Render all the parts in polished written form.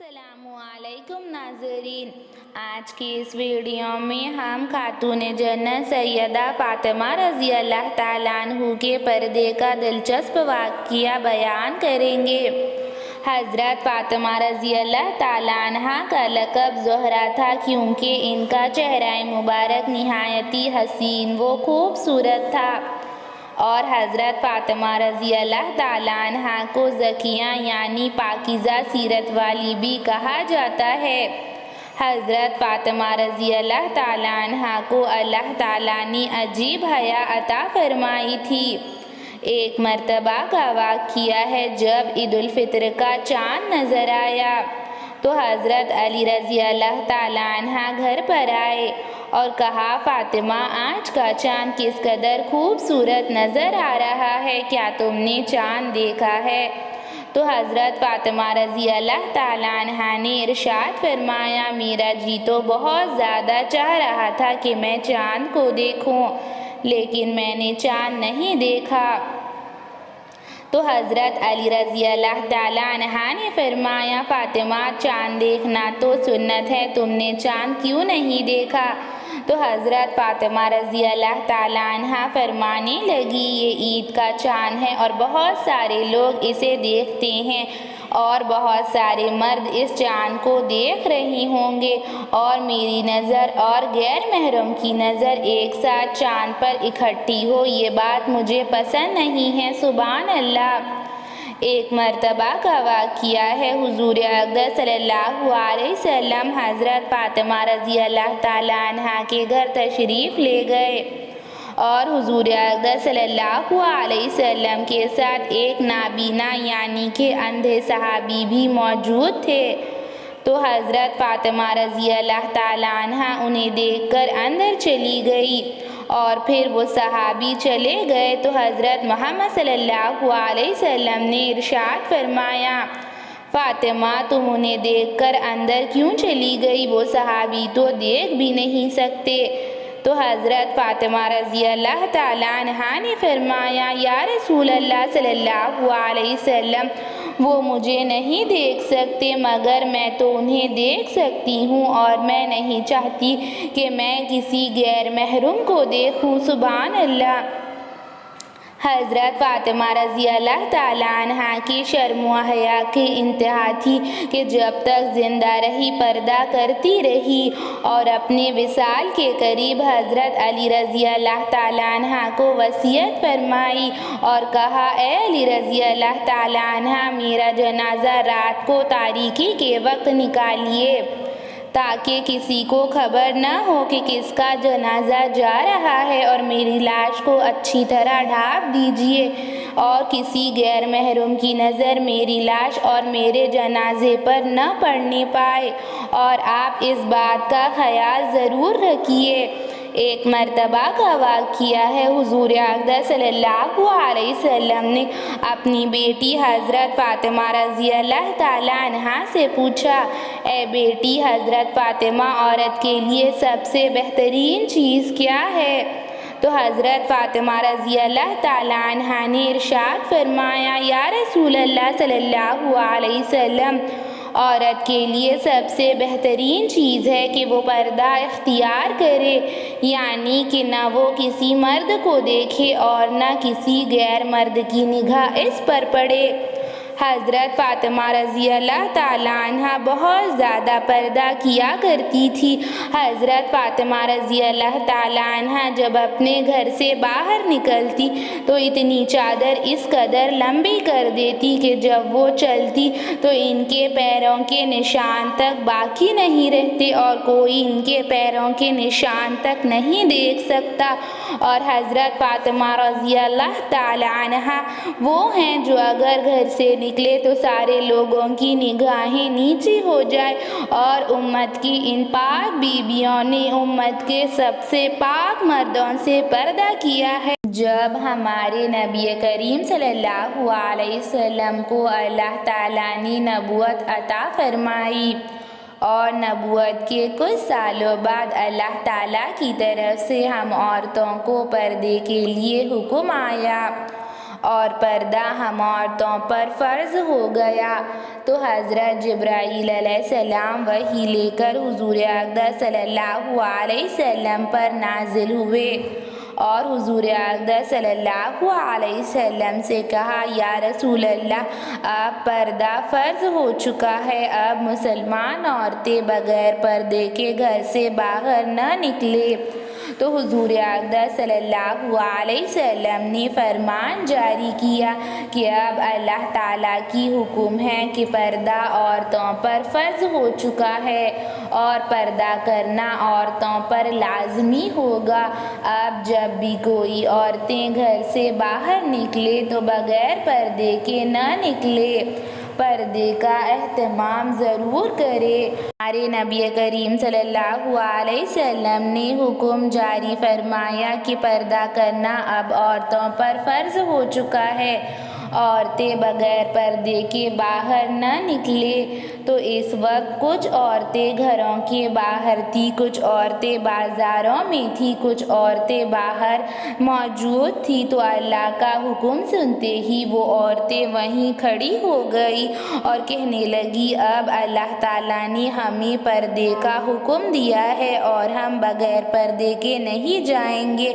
السلام علیکم ناظرین، آج کی اس ویڈیو میں ہم خاتون جنت سیدہ فاطمہ رضی اللہ تعالیٰ عنہ کے پردے کا دلچسپ واقعہ بیان کریں گے۔ حضرت فاطمہ رضی اللہ تعالیٰ عنہ کا لقب زہرا تھا کیونکہ ان کا چہرہ مبارک نہایت حسین و خوبصورت تھا، اور حضرت فاطمہ رضی اللہ تعالیٰ عنہ کو زکیہ یعنی پاکیزہ سیرت والی بھی کہا جاتا ہے۔ حضرت فاطمہ رضی اللہ تعالیٰ عنہ کو اللہ تعالیٰ نے عجیب حیا عطا فرمائی تھی۔ ایک مرتبہ کا واقعہ ہے، جب عید الفطر کا چاند نظر آیا تو حضرت علی رضی اللہ تعالیٰ عنہ گھر پر آئے اور کہا، فاطمہ آج کا چاند کس قدر خوبصورت نظر آ رہا ہے، کیا تم نے چاند دیکھا ہے؟ تو حضرت فاطمہ رضی اللہ تعالیٰ عنہ نے ارشاد فرمایا، میرا جی تو بہت زیادہ چاہ رہا تھا کہ میں چاند کو دیکھوں، لیکن میں نے چاند نہیں دیکھا۔ تو حضرت علی رضی اللہ تعالیٰ عنہ نے فرمایا، فاطمہ چاند دیکھنا تو سنت ہے، تم نے چاند کیوں نہیں دیکھا؟ تو حضرت فاطمہ رضی اللہ تعالیٰ عنہ فرمانے لگی، یہ عید کا چاند ہے اور بہت سارے لوگ اسے دیکھتے ہیں، اور بہت سارے مرد اس چاند کو دیکھ رہے ہوں گے، اور میری نظر اور غیر محرم کی نظر ایک ساتھ چاند پر اکٹھی ہو، یہ بات مجھے پسند نہیں ہے۔ سبحان اللہ۔ ایک مرتبہ کا واقعہ ہے، حضور اقدس صلی اللہ علیہ وسلم حضرت فاطمہ رضی اللہ تعالیٰ عنہ کے گھر تشریف لے گئے، اور حضور اقدس صلی اللہ علیہ وسلم کے ساتھ ایک نابینا یعنی کہ اندھے صحابی بھی موجود تھے۔ تو حضرت فاطمہ رضی اللہ تعالیٰ عنہ انہیں دیکھ کر اندر چلی گئی، اور پھر وہ صحابی چلے گئے تو حضرت محمد صلی اللہ علیہ وسلم نے ارشاد فرمایا، فاطمہ تم انہیں دیکھ کر اندر کیوں چلی گئی؟ وہ صحابی تو دیکھ بھی نہیں سکتے۔ تو حضرت فاطمہ رضی اللہ تعالیٰ عنہ نے فرمایا، یا رسول اللہ صلی اللہ علیہ وسلم، وہ مجھے نہیں دیکھ سکتے مگر میں تو انہیں دیکھ سکتی ہوں، اور میں نہیں چاہتی کہ میں کسی غیر محرم کو دیکھوں۔ سبحان اللہ۔ حضرت فاطمہ رضی اللہ تعالیٰ عنہ کی شرم و حیا کی انتہا تھی کہ جب تک زندہ رہی پردہ کرتی رہی، اور اپنے وصال کے قریب حضرت علی رضی اللہ تعالیٰ عنہ کو وصیت فرمائی اور کہا، اے علی رضی اللہ تعالیٰ عنہ، میرا جنازہ رات کو تاریکی کے وقت نکالیے تاکہ کسی کو خبر نہ ہو کہ کس کا جنازہ جا رہا ہے، اور میری لاش کو اچھی طرح ڈھانپ دیجیے، اور کسی غیر محرم کی نظر میری لاش اور میرے جنازے پر نہ پڑنے پائے، اور آپ اس بات کا خیال ضرور رکھیے۔ ایک مرتبہ کا واقعہ ہے، حضور اقدس صلی اللہ علیہ وسلم نے اپنی بیٹی حضرت فاطمہ رضی اللہ تعالیٰ عنہ سے پوچھا، اے بیٹی حضرت فاطمہ، عورت کے لیے سب سے بہترین چیز کیا ہے؟ تو حضرت فاطمہ رضی اللہ تعالیٰ عنہ نے ارشاد فرمایا، یا رسول اللہ صلی اللہ علیہ وسلم، عورت کے لیے سب سے بہترین چیز ہے کہ وہ پردہ اختیار کرے، یعنی کہ نہ وہ کسی مرد کو دیکھے اور نہ کسی غیر مرد کی نگاہ اس پر پڑے۔ حضرت فاطمہ رضی اللہ تعالیٰ عنہ بہت زیادہ پردہ کیا کرتی تھی۔ حضرت فاطمہ رضی اللہ تعالیٰ عنہ جب اپنے گھر سے باہر نکلتی تو اتنی چادر اس قدر لمبی کر دیتی کہ جب وہ چلتی تو ان کے پیروں کے نشان تک باقی نہیں رہتے، اور کوئی ان کے پیروں کے نشان تک نہیں دیکھ سکتا۔ اور حضرت فاطمہ رضی اللہ تعالیٰ عنہ وہ ہیں جو اگر گھر سے نکلے تو سارے لوگوں کی نگاہیں نیچے ہو جائے، اور امت کی ان پاک بیویوں نے امت کے سب سے پاک مردوں سے پردہ کیا ہے۔ جب ہمارے نبی کریم صلی اللہ علیہ وسلم کو اللہ تعالیٰ نے نبوت عطا فرمائی، اور نبوت کے کچھ سالوں بعد اللہ تعالیٰ کی طرف سے ہم عورتوں کو پردے کے لیے حکم آیا، اور پردہ ہم عورتوں پر فرض ہو گیا۔ تو حضرت جبرائیل علیہ السلام وحی لے کر حضور اقدس صلی اللہ علیہ وسلم پر نازل ہوئے اور حضور اقدس صلی اللہ علیہ وسلم سے کہا، یا رسول اللہ، اب پردہ فرض ہو چکا ہے، اب مسلمان عورتیں بغیر پردے کے گھر سے باہر نہ نکلے۔ تو حضور اقدس صلی اللہ علیہ وسلم نے فرمان جاری کیا کہ اب اللہ تعالیٰ کی حکم ہے کہ پردہ عورتوں پر فرض ہو چکا ہے اور پردہ کرنا عورتوں پر لازمی ہوگا۔ اب جب بھی کوئی عورتیں گھر سے باہر نکلے تو بغیر پردے کے نہ نکلے، پردے کا اہتمام ضرور کرے۔ ہمارے نبی کریم صلی اللہ علیہ وسلم نے حکم جاری فرمایا کہ پردہ کرنا اب عورتوں پر فرض ہو چکا ہے، عورتیں بغیر پردے کے باہر نہ نکلے۔ تو اس وقت کچھ عورتیں گھروں کے باہر تھی، کچھ عورتیں بازاروں میں تھی، کچھ عورتیں باہر موجود تھی۔ تو اللہ کا حکم سنتے ہی وہ عورتیں وہیں کھڑی ہو گئی اور کہنے لگی، اب اللہ تعالیٰ نے ہمیں پردے کا حکم دیا ہے اور ہم بغیر پردے کے نہیں جائیں گے۔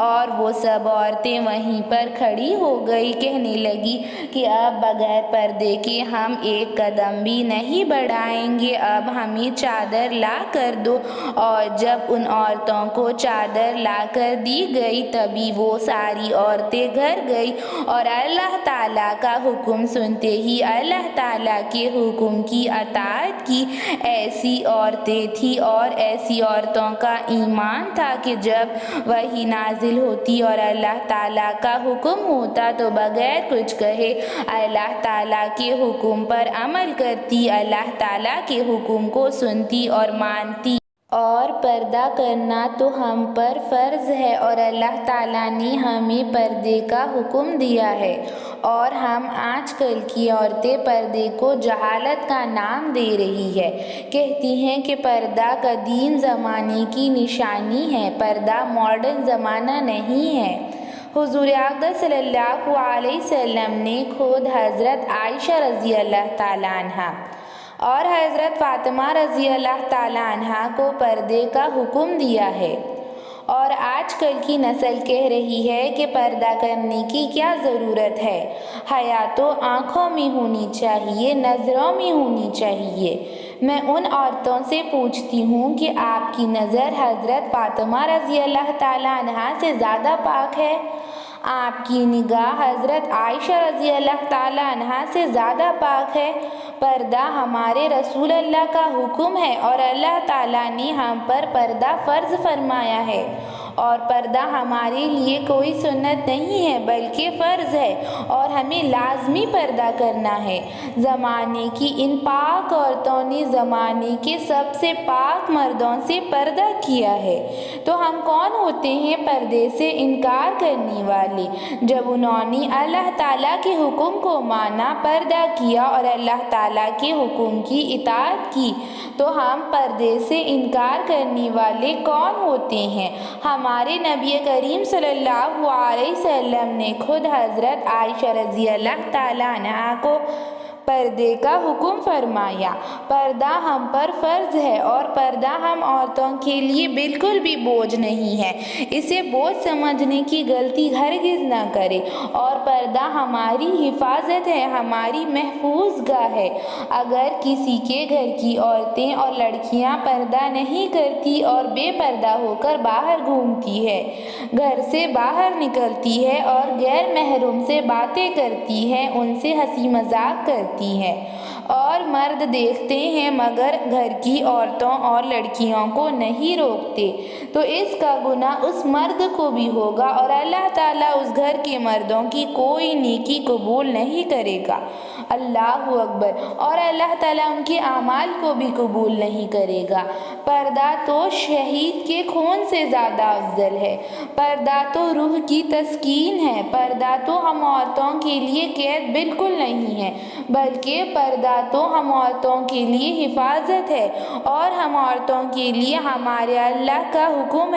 اور وہ سب عورتیں وہیں پر کھڑی ہو گئی، کہنے لگی کہ اب بغیر پردے کے ہم ایک قدم بھی نہیں بڑھائیں گے، اب ہمیں چادر لا کر دو۔ اور جب ان عورتوں کو چادر لا کر دی گئی تبھی وہ ساری عورتیں گھر گئی اور اللہ تعالیٰ کا حکم سنتے ہی اللہ تعالیٰ کے حکم کی اطاعت کی۔ ایسی عورتیں تھیں اور ایسی عورتوں کا ایمان تھا کہ جب وحی نازل ہوتی اور اللہ تعالیٰ کا حکم ہوتا تو بغیر کچھ کہے اللہ تعالیٰ کے حکم پر عمل کرتی، اللہ تعالیٰ کے حکم کو سنتی اور مانتی۔ اور پردہ کرنا تو ہم پر فرض ہے اور اللہ تعالیٰ نے ہمیں پردے کا حکم دیا ہے، اور ہم آج کل کی عورتیں پردے کو جہالت کا نام دے رہی ہے، کہتی ہیں کہ پردہ قدیم زمانے کی نشانی ہے، پردہ ماڈرن زمانہ نہیں ہے۔ حضور اقدس صلی اللہ علیہ وسلم نے خود حضرت عائشہ رضی اللہ تعالیٰ عنہا اور حضرت فاطمہ رضی اللہ تعالیٰ عنہا کو پردے کا حکم دیا ہے، اور آج کل کی نسل کہہ رہی ہے کہ پردہ کرنے کی کیا ضرورت ہے، حیا تو آنکھوں میں ہونی چاہیے، نظروں میں ہونی چاہیے۔ میں ان عورتوں سے پوچھتی ہوں کہ آپ کی نظر حضرت فاطمہ رضی اللہ تعالیٰ عنہا سے زیادہ پاک ہے؟ آپ کی نگاہ حضرت عائشہ رضی اللہ تعالیٰ عنہا سے زیادہ پاک ہے؟ پردہ ہمارے رسول اللہ کا حکم ہے اور اللہ تعالیٰ نے ہم پر پردہ فرض فرمایا ہے، اور پردہ ہمارے لیے کوئی سنت نہیں ہے بلکہ فرض ہے اور ہمیں لازمی پردہ کرنا ہے۔ زمانے کی ان پاک عورتوں نے زمانے کے سب سے پاک مردوں سے پردہ کیا ہے، تو ہم کون ہوتے ہیں پردے سے انکار کرنے والے؟ جب انہوں نے اللہ تعالیٰ کے حکم کو مانا، پردہ کیا اور اللہ تعالیٰ کے حکم کی اطاعت کی، تو ہم پردے سے انکار کرنے والے کون ہوتے ہیں؟ ہمارے نبی کریم صلی اللہ علیہ وسلم نے خود حضرت عائشہ رضی اللہ تعالیٰ عنہا کو پردے کا حکم فرمایا۔ پردہ ہم پر فرض ہے اور پردہ ہم عورتوں کے لیے بالکل بھی بوجھ نہیں ہے، اسے بوجھ سمجھنے کی غلطی ہرگز نہ کرے، اور پردہ ہماری حفاظت ہے، ہماری محفوظ گاہ ہے۔ اگر کسی کے گھر کی عورتیں اور لڑکیاں پردہ نہیں کرتی اور بے پردہ ہو کر باہر گھومتی ہے، گھر سے باہر نکلتی ہے اور غیر محرم سے باتیں کرتی ہے، ان سے ہنسی مذاق کرتی ہے اور مرد دیکھتے ہیں مگر گھر کی عورتوں اور لڑکیوں کو نہیں روکتے، تو اس کا گناہ اس مرد کو بھی ہوگا اور اللہ تعالیٰ اس گھر کے مردوں کی کوئی نیکی قبول نہیں کرے گا۔ اللہ اکبر! اور اللہ تعالیٰ ان کے اعمال کو بھی قبول نہیں کرے گا۔ پردہ تو شہید کے خون سے زیادہ افضل ہے، پردہ تو روح کی تسکین ہے، پردہ تو ہم عورتوں کے لیے قید بالکل نہیں ہے بلکہ پردہ تو ہم عورتوں کے لیے حفاظت ہے، اور ہم عورتوں کے لیے ہمارے اللہ کا حکم ہے